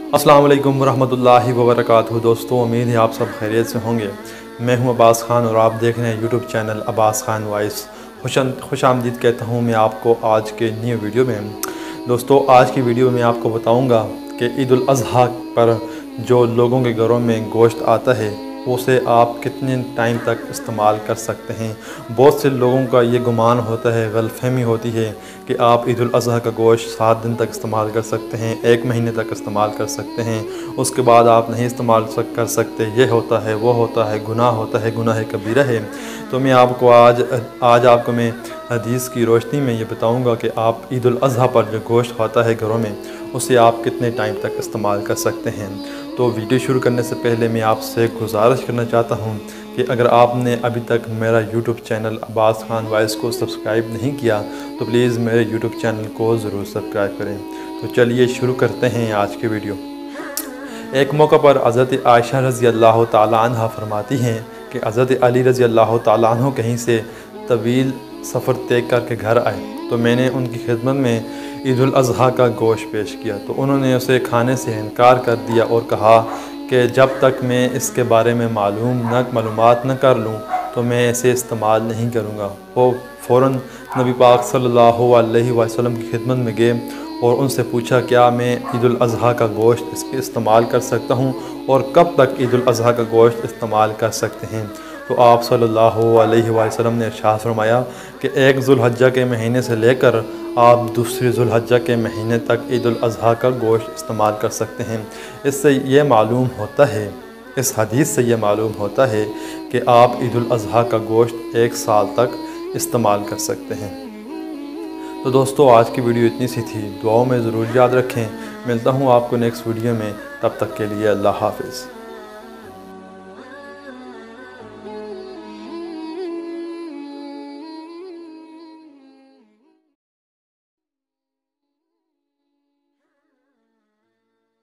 अस्सलाम वालेकुम रहमतुल्लाहि व बरकातहू। दोस्तों, उम्मीद है आप सब खैरियत से होंगे। मैं हूं अब्बास खान और आप देख रहे हैं YouTube channel Abbas Khan voice. खुश आमदीद कहता हूं मैं आपको आज के न्यू वीडियो में। दोस्तों, आज की वीडियो में आपको बताऊंगा कि ईद उल अज़हा पर जो लोगों के घरों में गोश्त आता है उसे आप कितने टाइम तक इस्तेमाल कर सकते हैं। बहुत से लोगों का ये गुमान होता है, गलतफहमी होती है कि आप ईद उल अज़हा का गोश्त 7 दिन तक इस्तेमाल कर सकते हैं, 1 महीने तक इस्तेमाल कर सकते हैं, उसके बाद आप नहीं इस्तेमाल कर सकते। ये होता है, वो होता है, गुनाह होता है, गुनाह कबीरा है। तो मैं आपको आज आपको मैं हदीस की रोशनी में ये बताऊँगा कि आप ईद उल अज़हा पर जो गोश्त होता है घरों में उसे आप कितने टाइम तक इस्तेमाल कर सकते हैं। तो वीडियो शुरू करने से पहले मैं आपसे गुजारिश करना चाहता हूं कि अगर आपने अभी तक मेरा YouTube channel Abbas Khan voice को सब्सक्राइब नहीं किया तो प्लीज़ मेरे यूट्यूब चैनल को ज़रूर सब्सक्राइब करें। तो चलिए शुरू करते हैं आज की वीडियो। एक मौका पर हज़रत आयशा रज़ी अल्लाह ताला अन्हा फरमाती हैं कि हज़रत अली रज़ी अल्लाह ताला अन्हु कहीं से तवील सफ़र तय करके घर आए तो मैंने उनकी खिदमत में ईद उल अज़हा का गोश्त पेश किया तो उन्होंने उसे खाने से इनकार कर दिया और कहा कि जब तक मैं इसके बारे में मालूमात न कर लूँ तो मैं इसे इस्तेमाल नहीं करूँगा। वो फ़ौरन नबी पाक सल्लल्लाहु अलैहि वसल्लम की खिदमत में गए और उनसे पूछा क्या मैं ईद उल अज़हा का गोश्त इसके इस्तेमाल कर सकता हूँ और कब तक ईद उल अज़हा का गोश्त इस्तेमाल कर सकते हैं। तो आप सल्लल्लाहु अलैहि वसल्लम ने इरशाद फरमाया कि 1 ज़ुल्हज्जा के महीने से लेकर आप दूसरे ज़ुल्हज्जा के महीने तक ईद उल अज़हा का गोश्त इस्तेमाल कर सकते हैं। इससे ये मालूम होता है, इस हदीस से ये मालूम होता है कि आप ईद उल अज़हा का गोश्त 1 साल तक इस्तेमाल कर सकते हैं। तो दोस्तों, आज की वीडियो इतनी सी थी। दुआओं में ज़रूर याद रखें। मिलता हूँ आपको नेक्स्ट वीडियो में, तब तक के लिए अल्लाह हाफ़िज़।